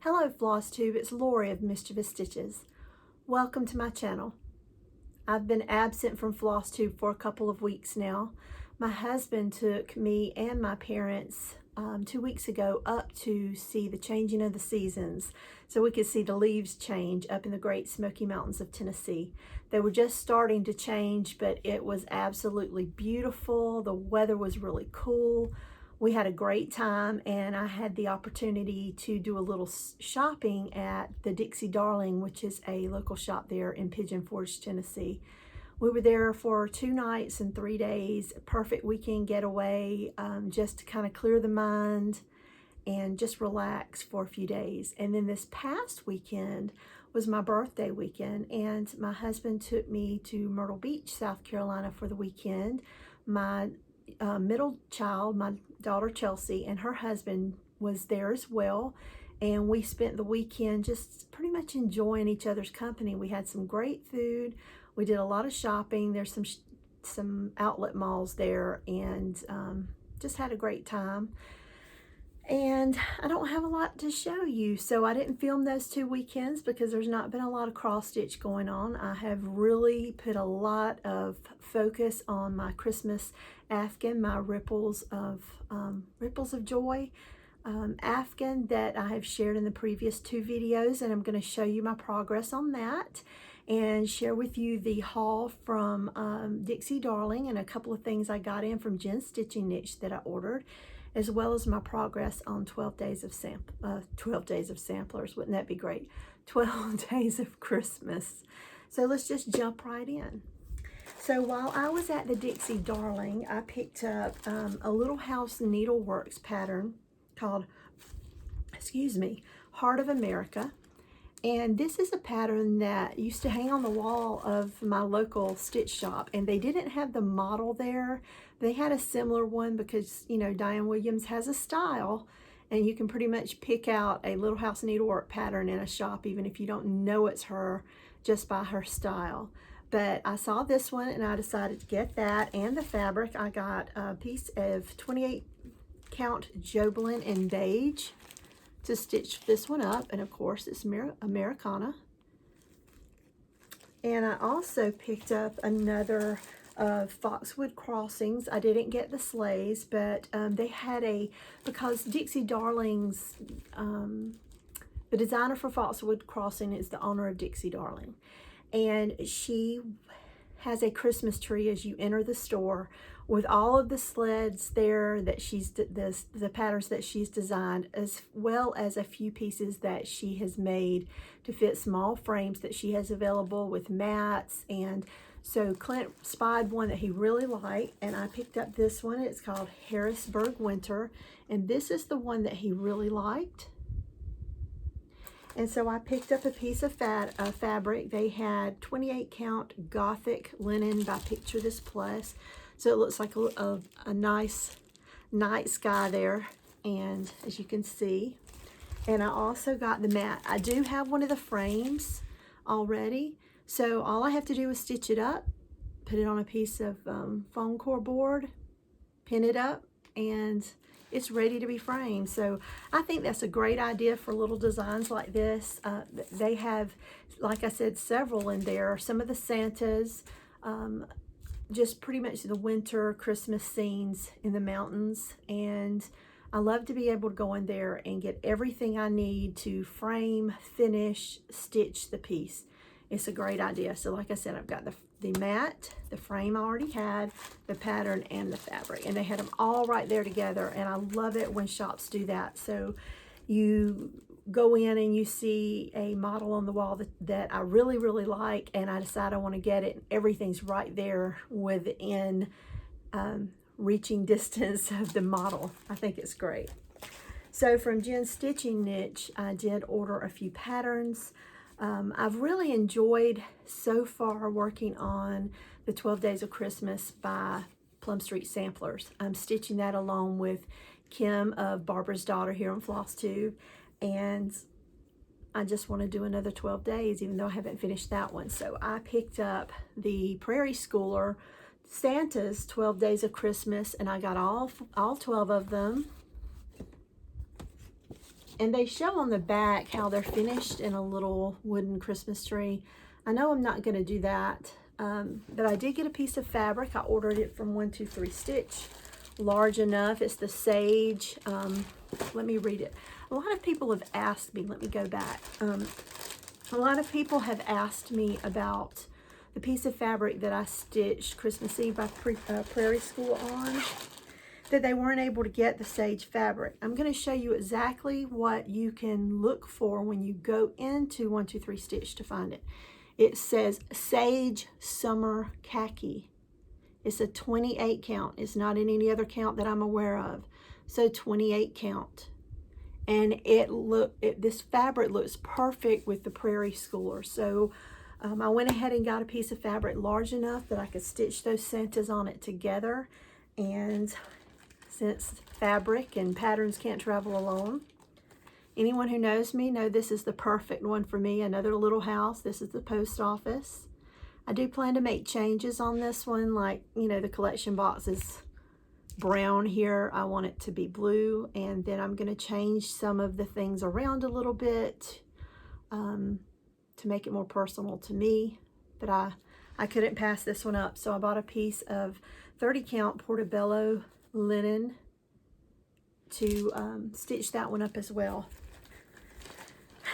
Hello Flosstube, it's Lori of Mischievous Stitches. Welcome to my channel. I've been absent from Flosstube for a couple of weeks now. My husband took me and my parents 2 weeks ago up to see the changing of the seasons so we could see the leaves change up in the Great Smoky Mountains of Tennessee. They were just starting to change, but it was absolutely beautiful. The weather was really cool. We had a great time, and I had the opportunity to do a little shopping at the Dixie Darling, which is a local shop there in Pigeon Forge, Tennessee. We were there for 2 nights and 3 days, a perfect weekend getaway, just to kind of clear the mind and just relax for a few days. And then this past weekend was my birthday weekend, and my husband took me to Myrtle Beach, South Carolina for the weekend. My middle child, my daughter Chelsea, and her husband was there as well, and we spent the weekend just pretty much enjoying each other's company. We had some great food. We did a lot of shopping. There's some outlet malls there, and just had a great time. And I don't have a lot to show you, so I didn't film those 2 weekends because there's not been a lot of cross stitch going on. I have really put a lot of focus on my Christmas Afghan, my Ripples of Joy Afghan that I have shared in the previous 2 videos, and I'm going to show you my progress on that and share with you the haul from Dixie Darling and a couple of things I got in from Jen's Stitching Niche that I ordered, as well as my progress on 12 days of samplers. Wouldn't that be great? 12 days of Christmas. So let's just jump right in. So while I was at the Dixie Darling, I picked up a Little House Needleworks pattern called, Heart of America. And this is a pattern that used to hang on the wall of my local stitch shop, and they didn't have the model there. They had a similar one because, you know, Diane Williams has a style, and you can pretty much pick out a Little House Needlework pattern in a shop even if you don't know it's her, just by her style. But I saw this one and I decided to get that and the fabric. I got a piece of 28 count Jobelan and beige to stitch this one up, and of course it's Americana. And I also picked up another Foxwood Crossings. I didn't get the sleighs, but they had because Dixie Darling's, the designer for Foxwood Crossing is the owner of Dixie Darling, and she has a Christmas tree as you enter the store with all of the sleds there that the patterns that she's designed, as well as a few pieces that she has made to fit small frames that she has available with mats. And so Clint spied one that he really liked, and I picked up this one. It's called Harrisburg Winter, and this is the one that he really liked. And so I picked up a piece of fabric. They had 28 count Gothic linen by Picture This Plus. So it looks like a nice night sky there, and as you can see. And I also got the mat. I do have one of the frames already, so all I have to do is stitch it up, put it on a piece of foam core board, pin it up, and it's ready to be framed. So I think that's a great idea for little designs like this. They have, like I said, several in there. Some of the Santas, just pretty much the winter Christmas scenes in the mountains. And I love to be able to go in there and get everything I need to frame, finish, stitch the piece. It's a great idea. So like I said, I've got the mat, the frame I already had, the pattern, and the fabric. And they had them all right there together. And I love it when shops do that. So you go in and you see a model on the wall that I really, really like, and I decide I want to get it. Everything's right there within reaching distance of the model. I think it's great. So from Jen's Stitching Niche, I did order a few patterns. I've really enjoyed so far working on the 12 Days of Christmas by Plum Street Samplers. I'm stitching that along with Kim of Barbara's Daughter here on Flosstube, and I just want to do another 12 days, even though I haven't finished that one. So I picked up the Prairie Schooler Santa's 12 Days of Christmas, and I got all 12 of them. And they show on the back how they're finished in a little wooden Christmas tree. I know I'm not going to do that, but I did get a piece of fabric. I ordered it from 123 Stitch, large enough. It's the Sage. Let me read it. A lot of people have asked me, let me go back. A lot of people have asked me about the piece of fabric that I stitched Christmas Eve by Prairie School on, that they weren't able to get the Sage fabric. I'm going to show you exactly what you can look for when you go into 123 Stitch to find it. It says Sage Summer Khaki. It's a 28 count. It's not in any other count that I'm aware of. So 28 count. And this fabric looks perfect with the Prairie Schooler. So I went ahead and got a piece of fabric large enough that I could stitch those centers on it together. And since fabric and patterns can't travel alone, anyone who knows me know this is the perfect one for me. Another little house. This is the post office. I do plan to make changes on this one, like, you know, the collection box is brown here. I want it to be blue, and then I'm going to change some of the things around a little bit to make it more personal to me. But I couldn't pass this one up, so I bought a piece of 30 count Portobello linen to stitch that one up as well.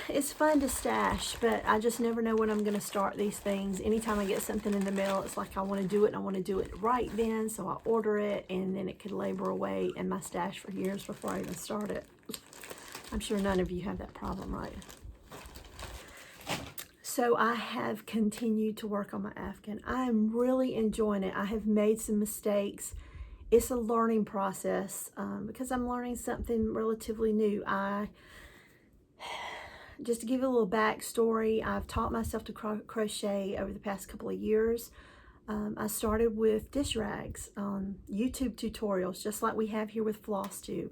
It's fun to stash, but I just never know when I'm going to start these things. Anytime I get something in the mail, it's like I want to do it, and I want to do it right then, so I order it, and then it could labor away in my stash for years before I even start it. I'm sure none of you have that problem, right? So I have continued to work on my Afghan. I am really enjoying it. I have made some mistakes. It's a learning process because I'm learning something relatively new. Just to give you a little backstory, I've taught myself to crochet over the past couple of years. I started with dish rags on YouTube tutorials, just like we have here with Flosstube.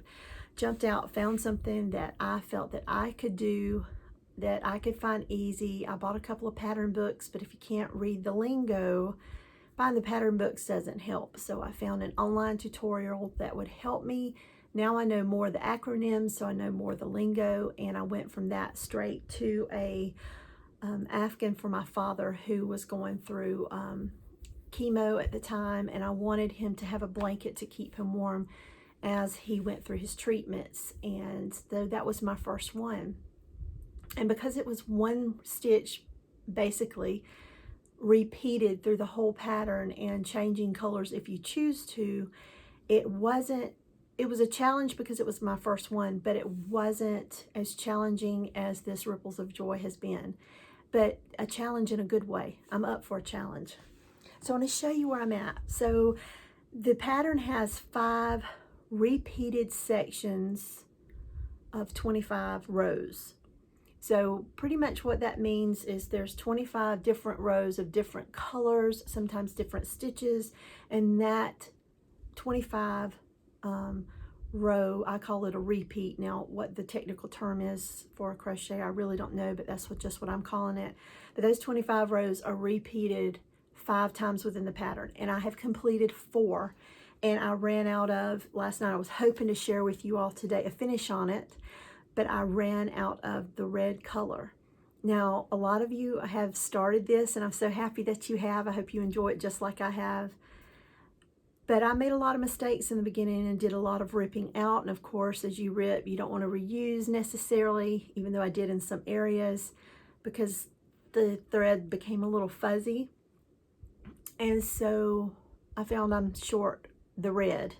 Jumped out, found something that I felt that I could do, that I could find easy. I bought a couple of pattern books, but if you can't read the lingo, buying the pattern books doesn't help. So I found an online tutorial that would help me. Now I know more of the acronyms, so I know more of the lingo, and I went from that straight to a Afghan for my father who was going through chemo at the time, and I wanted him to have a blanket to keep him warm as he went through his treatments, and so that was my first one. And because it was one stitch basically repeated through the whole pattern and changing colors if you choose to, it was a challenge because it was my first one, but it wasn't as challenging as this Ripples of Joy has been, but a challenge in a good way. I'm up for a challenge. So I want to show you where I'm at. So the pattern has 5 repeated sections of 25 rows. So pretty much what that means is there's 25 different rows of different colors, sometimes different stitches, and that 25 row, I call it a repeat. Now, what the technical term is for a crochet, I really don't know, but that's just what I'm calling it. But those 25 rows are repeated 5 times within the pattern, and I have completed 4. And I ran out of, last night I was hoping to share with you all today a finish on it, but I ran out of the red color. Now, a lot of you have started this, and I'm so happy that you have. I hope you enjoy it just like I have. But I made a lot of mistakes in the beginning and did a lot of ripping out. And of course, as you rip, you don't want to reuse necessarily, even though I did in some areas, because the thread became a little fuzzy. And so I found I'm short the red.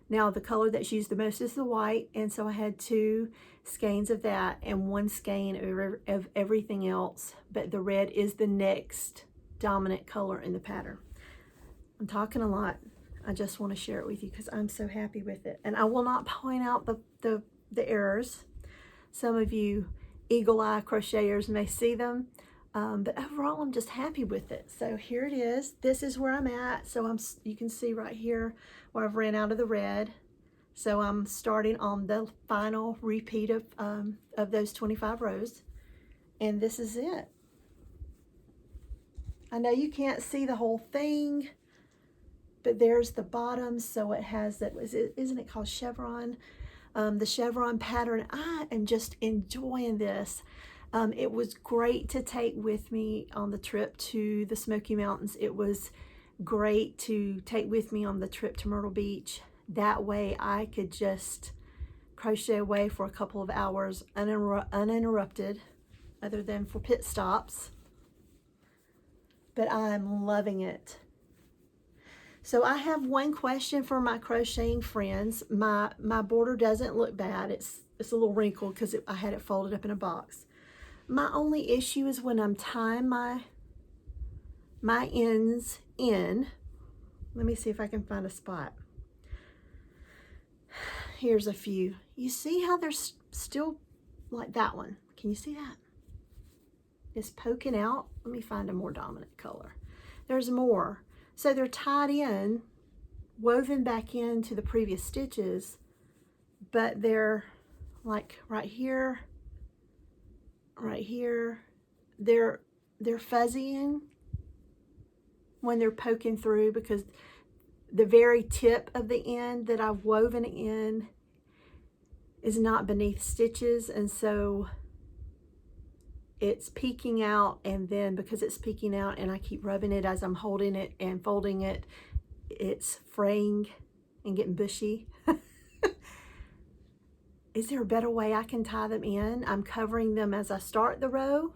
Now the color that's used the most is the white, and so I had 2 skeins of that and 1 skein of everything else, but the red is the next dominant color in the pattern. I'm talking a lot. I just want to share it with you because I'm so happy with it. And I will not point out the errors. Some of you eagle-eye crocheters may see them, but overall I'm just happy with it. So here it is. This is where I'm at. So you can see right here where I've ran out of the red. So I'm starting on the final repeat of those 25 rows, and this is it. I know you can't see the whole thing, but there's the bottom, so it has that, isn't it called chevron? the chevron pattern. I am just enjoying this. It was great to take with me on the trip to the Smoky Mountains. It was great to take with me on the trip to Myrtle Beach. That way I could just crochet away for a couple of hours uninterrupted, other than for pit stops. But I'm loving it. So I have one question for my crocheting friends. My border doesn't look bad. It's a little wrinkled because I had it folded up in a box. My only issue is when I'm tying my ends in. Let me see if I can find a spot. Here's a few. You see how there's still, like that one. Can you see that? It's poking out. Let me find a more dominant color. There's more. So they're tied in, woven back into the previous stitches, but they're like right here, they're fuzzying when they're poking through, because the very tip of the end that I've woven in is not beneath stitches, and so it's peeking out, and then because it's peeking out and I keep rubbing it as I'm holding it and folding it, it's fraying and getting bushy. Is there a better way I can tie them in? I'm covering them as I start the row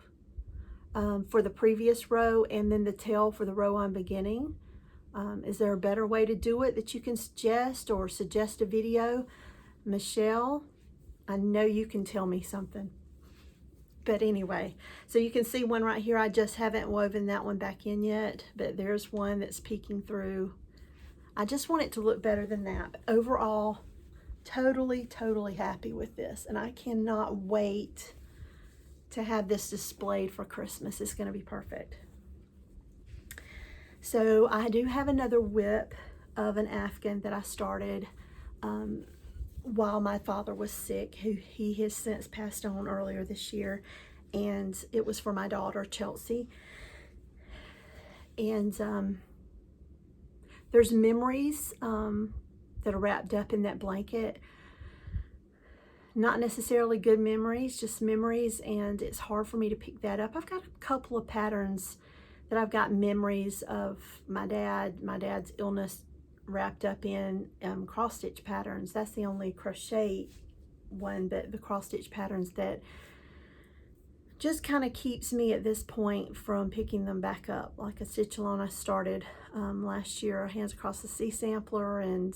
for the previous row, and then the tail for the row I'm beginning. Is there a better way to do it that you can suggest, or suggest a video? Michelle, I know you can tell me something. But anyway, so you can see one right here. I just haven't woven that one back in yet, but there's one that's peeking through. I just want it to look better than that. But overall, totally happy with this, and I cannot wait to have this displayed for Christmas. It's going to be perfect. So I do have another whip of an Afghan that I started while my father was sick, who he has since passed on earlier this year, and it was for my daughter Chelsea. And there's memories that are wrapped up in that blanket. Not necessarily good memories, just memories, and it's hard for me to pick that up. I've got a couple of patterns that I've got memories of my dad's illness wrapped up in cross stitch patterns. That's the only crochet one, but the cross stitch patterns that just kind of keeps me at this point from picking them back up. Like a Stitch-a-Long I started last year, Hands Across the Sea sampler, and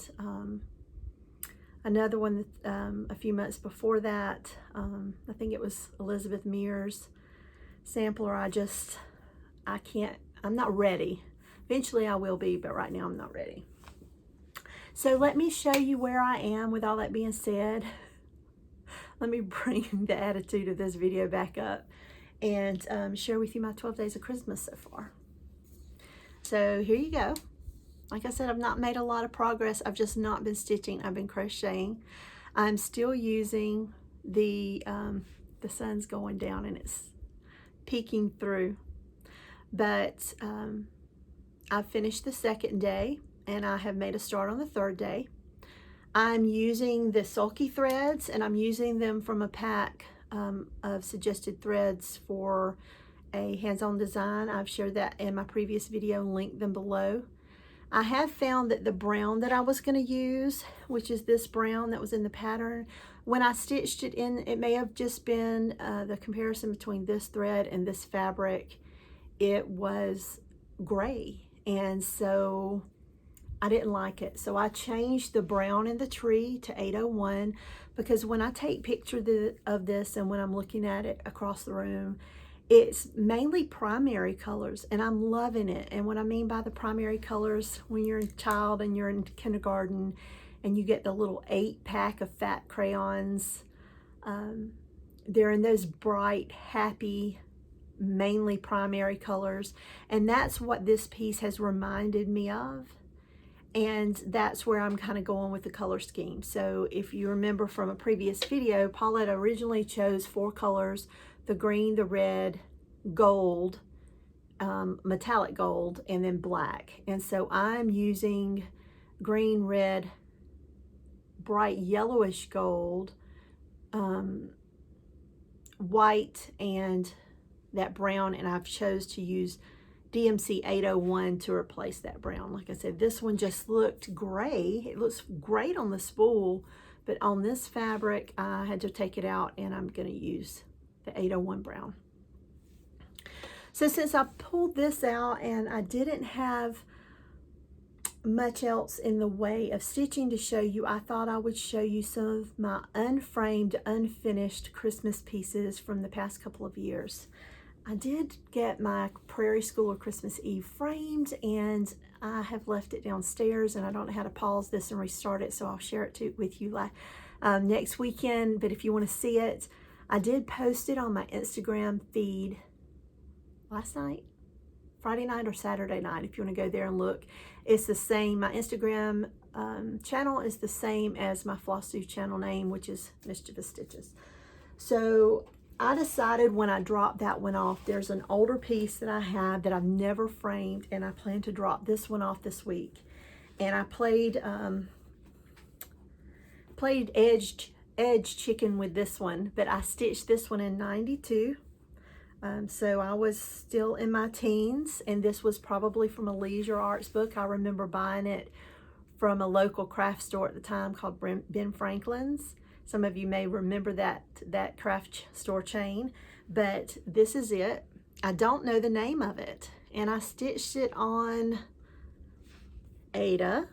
another one that, a few months before that, I think it was Elizabeth Mears sampler. I'm not ready. Eventually I will be, but right now I'm not ready. So let me show you where I am. With all that being said, let me bring the attitude of this video back up and share with you my 12 days of Christmas so far. So here you go. Like I said, I've not made a lot of progress. I've just not been stitching. I've been crocheting. I'm still using the sun's going down and it's peeking through. But I've finished the second day, and I have made a start on the third day. I'm using the sulky threads, and I'm using them from a pack of suggested threads for a hands-on design. I've shared that in my previous video, linked them below. I have found that the brown that I was going to use, which is this brown that was in the pattern, when I stitched it in, it may have just been the comparison between this thread and this fabric. It was gray, and so I didn't like it. So I changed the brown in the tree to 801, because when I take pictures of this and when I'm looking at it across the room, it's mainly primary colors, and I'm loving it. And what I mean by the primary colors, when you're a child and you're in kindergarten and you get the little 8-pack of fat crayons, they're in those bright, happy, mainly primary colors, and that's what this piece has reminded me of, and that's where I'm kind of going with the color scheme. So if you remember from a previous video, Paulette originally chose 4 colors: the green, the red, gold, metallic gold, and then black. And so I'm using green, red, bright yellowish gold, white, and that brown, and I've chose to use DMC 801 to replace that brown. Like I said, this one just looked gray. It looks great on the spool, but on this fabric, I had to take it out, and I'm going to use the 801 brown. So since I pulled this out and I didn't have much else in the way of stitching to show you, I thought I would show you some of my unframed, unfinished Christmas pieces from the past couple of years. I did get my Prairie Schooler Christmas Eve framed, and I have left it downstairs, and I don't know how to pause this and restart it, so I'll share it with you next weekend. But if you want to see it, I did post it on my Instagram feed last night, Friday night or Saturday night. If you want to go there and look, it's the same. My Instagram channel is the same as my Flosstube channel name, which is Mischievous Stitches. So I decided when I dropped that one off, there's an older piece that I have that I've never framed, and I plan to drop this one off this week. And I played edge chicken with this one, but I stitched this one in 92. So I was still in my teens, and this was probably from a Leisure Arts book. I remember buying it from a local craft store at the time called Ben Franklin's. Some of you may remember that craft store chain, but this is it. I don't know the name of it, and I stitched it on Ada,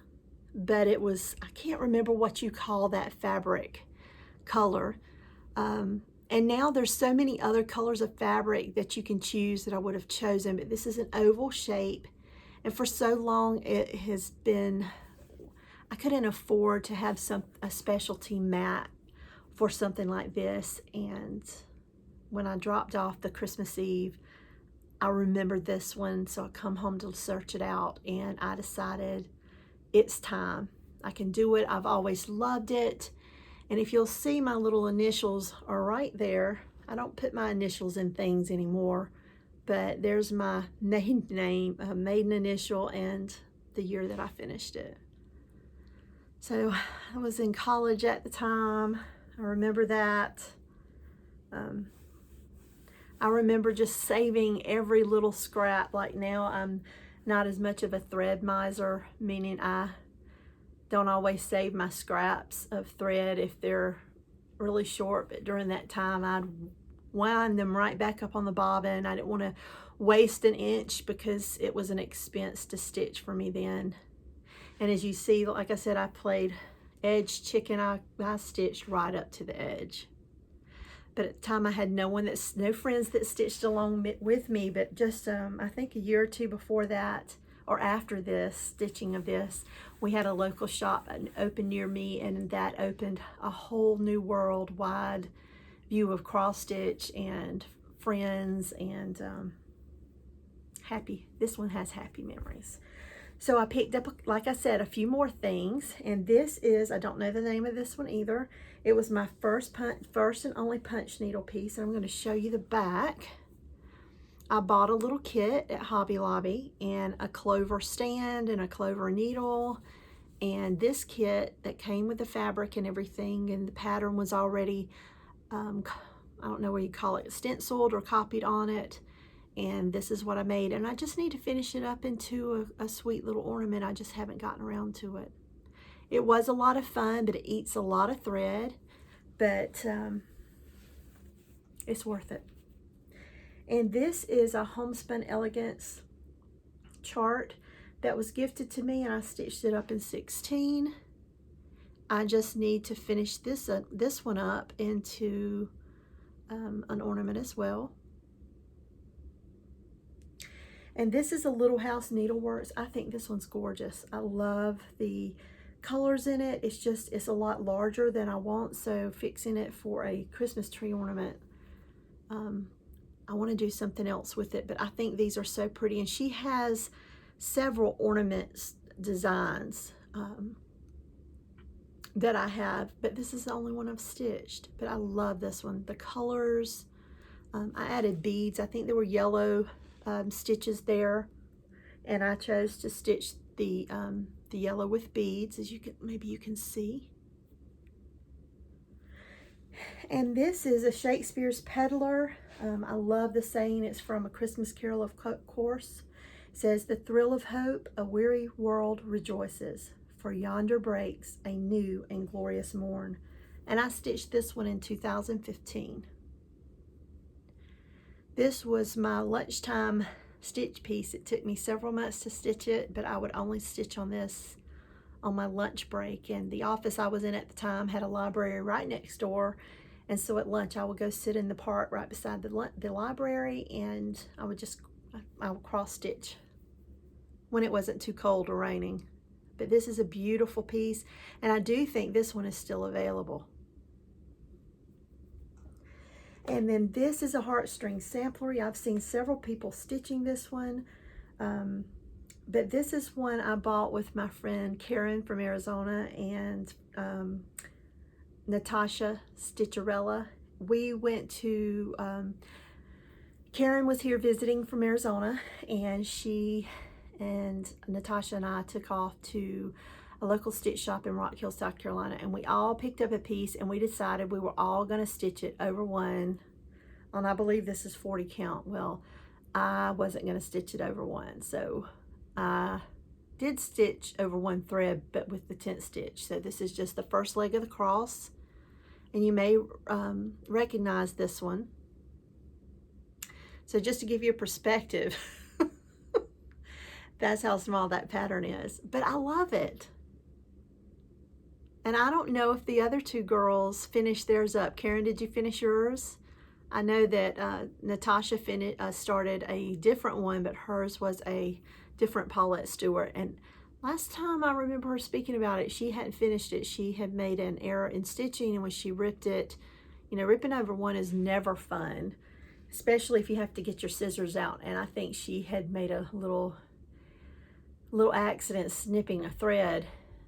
but it was, I can't remember what you call that fabric color. And now there's so many other colors of fabric that you can choose that I would have chosen, but this is an oval shape, and for so long it has been, I couldn't afford to have a specialty mat for something like this. And when I dropped off the Christmas Eve, I remembered this one, so I come home to search it out, and I decided it's time. I can do it. I've always loved it. And if you'll see, my little initials are right there. I don't put my initials in things anymore, but there's my maiden name, maiden initial, and the year that I finished it. So I was in college at the time. I remember that. I remember just saving every little scrap. Like now I'm not as much of a thread miser, meaning I don't always save my scraps of thread if they're really short, but during that time I'd wind them right back up on the bobbin. I didn't want to waste an inch because it was an expense to stitch for me then. And as you see, like I said, I played edge chicken. I stitched right up to the edge. But at the time I had no friends that stitched along with me, but just I think a year or two before that, or after this stitching of this, we had a local shop open near me, and that opened a whole new worldwide view of cross stitch and friends, and this one has happy memories. So I picked up, like I said, a few more things, and this is, I don't know the name of this one either. It was my first and only punch needle piece. I'm going to show you the back. I bought a little kit at Hobby Lobby, and a clover stand and a clover needle, and this kit that came with the fabric and everything, and the pattern was already, I don't know what you call it, stenciled or copied on it. And this is what I made, and I just need to finish it up into a sweet little ornament. I just haven't gotten around to it. It was a lot of fun, but it eats a lot of thread, but it's worth it. And this is a Homespun Elegance chart that was gifted to me, and I stitched it up in 16. I just need to finish this one up into an ornament as well. And this is a Little House Needleworks. I think this one's gorgeous. I love the colors in it. It's a lot larger than I want, so fixing it for a Christmas tree ornament, I want to do something else with it, but I think these are so pretty. And she has several ornaments designs that I have, but this is the only one I've stitched. But I love this one. The colors, I added beads. I think there were yellow stitches there, and I chose to stitch the yellow with beads, as maybe you can see. And this is a Shakespeare's Peddler. I love the saying. It's from A Christmas Carol, of course. It says, "The thrill of hope, a weary world rejoices, for yonder breaks a new and glorious morn." And I stitched this one in 2015. This was my lunchtime stitch piece. It took me several months to stitch it, but I would only stitch on this on my lunch break. And the office I was in at the time had a library right next door. And so at lunch, I would go sit in the park right beside the library, and I would cross stitch when it wasn't too cold or raining. But this is a beautiful piece, and I do think this one is still available. And then this is a heartstring samplery. I've seen several people stitching this one, but this is one I bought with my friend Karen from Arizona and Natasha Stitcherella. We went to, Karen was here visiting from Arizona, and she and Natasha and I took off to a local stitch shop in Rock Hill, South Carolina, and we all picked up a piece, and we decided we were all going to stitch it over one, and I believe this is 40 count. Well, I wasn't going to stitch it over one, so I did stitch over one thread, but with the 10th stitch. So this is just the first leg of the cross, and you may recognize this one. So just to give you a perspective, that's how small that pattern is, but I love it. And I don't know if the other two girls finished theirs up. Karen, did you finish yours? I know that Natasha started a different one, but hers was a different Paulette Stewart. And last time I remember her speaking about it, she hadn't finished it. She had made an error in stitching, and when she ripped it, you know, ripping over one is never fun, especially if you have to get your scissors out. And I think she had made a little accident snipping a thread.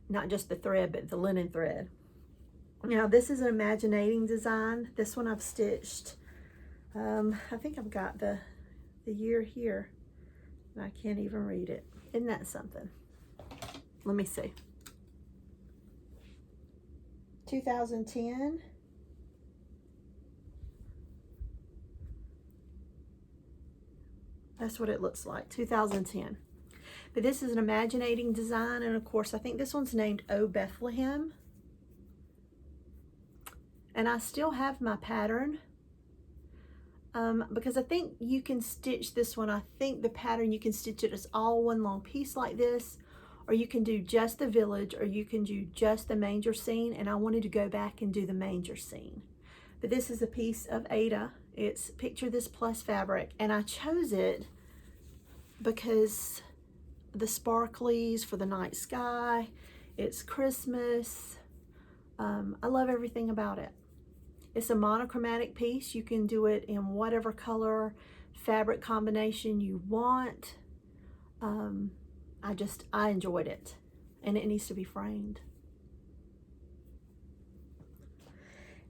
Not just the thread, but the linen thread. Now this is an imaginating design. This one I've stitched, I think I've got the year here, and I can't even read it. Isn't that something? Let me see. 2010. That's what it looks like, 2010. But this is an imaginating design, and of course I think this one's named "O Bethlehem." And I still have my pattern because I think you can stitch this one. I think the pattern, you can stitch it as all one long piece like this, or you can do just the village, or you can do just the manger scene, and I wanted to go back and do the manger scene. But this is a piece of Ada. It's Picture This Plus fabric, and I chose it because the sparklies for the night sky, it's Christmas. I love everything about it. It's a monochromatic piece. You can do it in whatever color fabric combination you want. I enjoyed it, and it needs to be framed.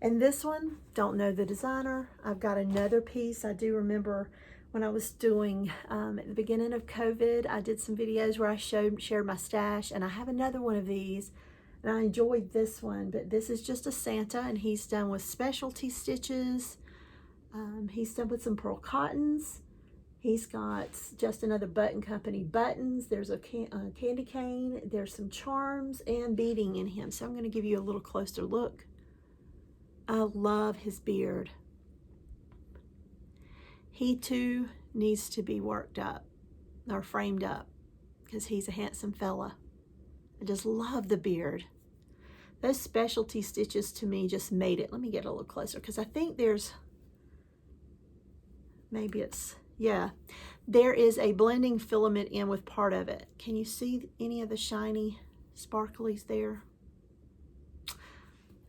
And this one, don't know the designer. I've got another piece. I do remember when I was doing, at the beginning of COVID, I did some videos where I shared my stash, and I have another one of these, and I enjoyed this one, but this is just a Santa, and he's done with specialty stitches. He's done with some pearl cottons. He's got just another Button Company buttons. There's a candy cane. There's some charms and beading in him. So I'm going to give you a little closer look. I love his beard. He too needs to be worked up or framed up because he's a handsome fella. I just love the beard. Those specialty stitches to me just made it. Let me get a little closer because I think there's, maybe it's, yeah, there is a blending filament in with part of it. Can you see any of the shiny sparklies there?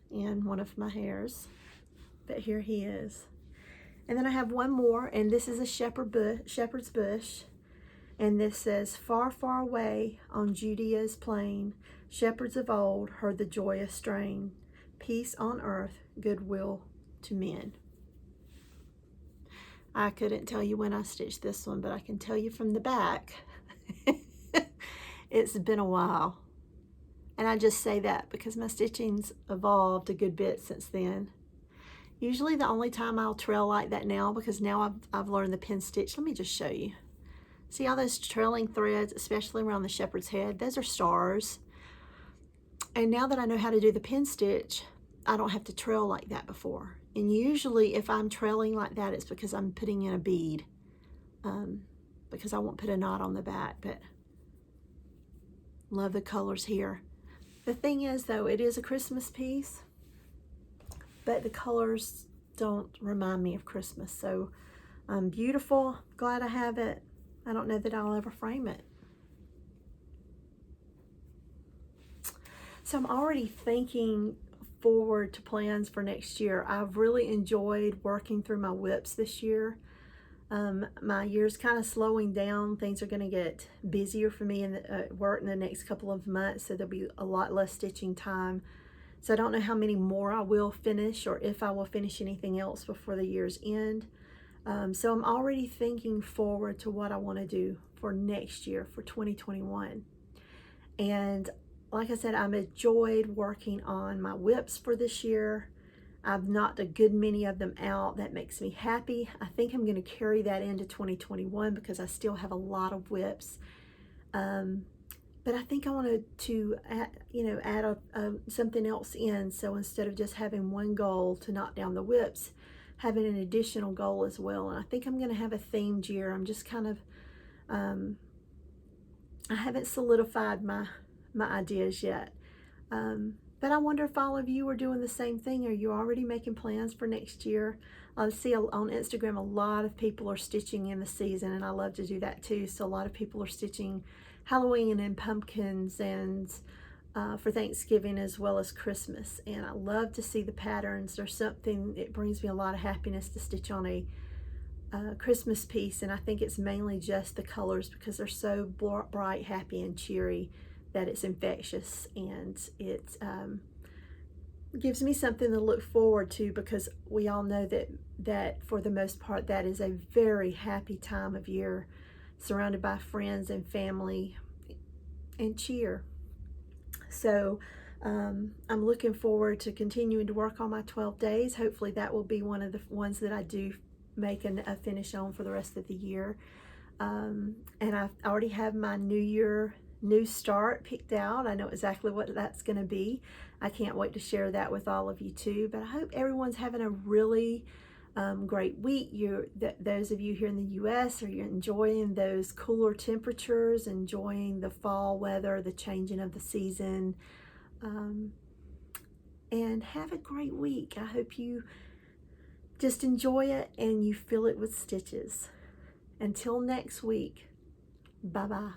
And one of my hairs, but here he is. And then I have one more, and this is a shepherd's bush, and this says, "Far, far away on Judea's plain, shepherds of old heard the joyous strain, peace on earth, goodwill to men." I couldn't tell you when I stitched this one, but I can tell you from the back, it's been a while. And I just say that because my stitching's evolved a good bit since then. Usually the only time I'll trail like that now, because now I've learned the pin stitch. Let me just show you. See all those trailing threads, especially around the shepherd's head? Those are stars. And now that I know how to do the pin stitch, I don't have to trail like that before. And usually if I'm trailing like that, it's because I'm putting in a bead, because I won't put a knot on the back. But love the colors here. The thing is though, it is a Christmas piece, but the colors don't remind me of Christmas. So beautiful, glad I have it. I don't know that I'll ever frame it. So I'm already thinking forward to plans for next year. I've really enjoyed working through my whips this year. My year's kind of slowing down. Things are going to get busier for me in the, work in the next couple of months, so there'll be a lot less stitching time. So I don't know how many more I will finish, or if I will finish anything else before the year's end. So I'm already thinking forward to what I want to do for next year, for 2021. And like I said, I've enjoyed working on my whips for this year. I've knocked a good many of them out. That makes me happy. I think I'm going to carry that into 2021 because I still have a lot of whips. But I think I wanted to add something else in. So instead of just having one goal to knock down the whips, having an additional goal as well. And I think I'm going to have a themed year. I'm just kind of, I haven't solidified my ideas yet. But I wonder if all of you are doing the same thing. Are you already making plans for next year? I see on Instagram a lot of people are stitching in the season, and I love to do that too. So a lot of people are stitching Halloween and pumpkins and for Thanksgiving as well as Christmas. And I love to see the patterns. There's something, it brings me a lot of happiness to stitch on a Christmas piece, and I think it's mainly just the colors because they're so bright, happy, and cheery that it's infectious, and it gives me something to look forward to, because we all know that for the most part that is a very happy time of year, surrounded by friends and family and cheer. So I'm looking forward to continuing to work on my 12 days. Hopefully that will be one of the ones that I do make a finish on for the rest of the year. And I already have my new start picked out. I know exactly what that's going to be. I can't wait to share that with all of you too. But I hope everyone's having a really great week. Those of you here in the U.S. are enjoying those cooler temperatures, enjoying the fall weather, the changing of the season, and have a great week. I hope you just enjoy it and you fill it with stitches. Until next week, bye-bye.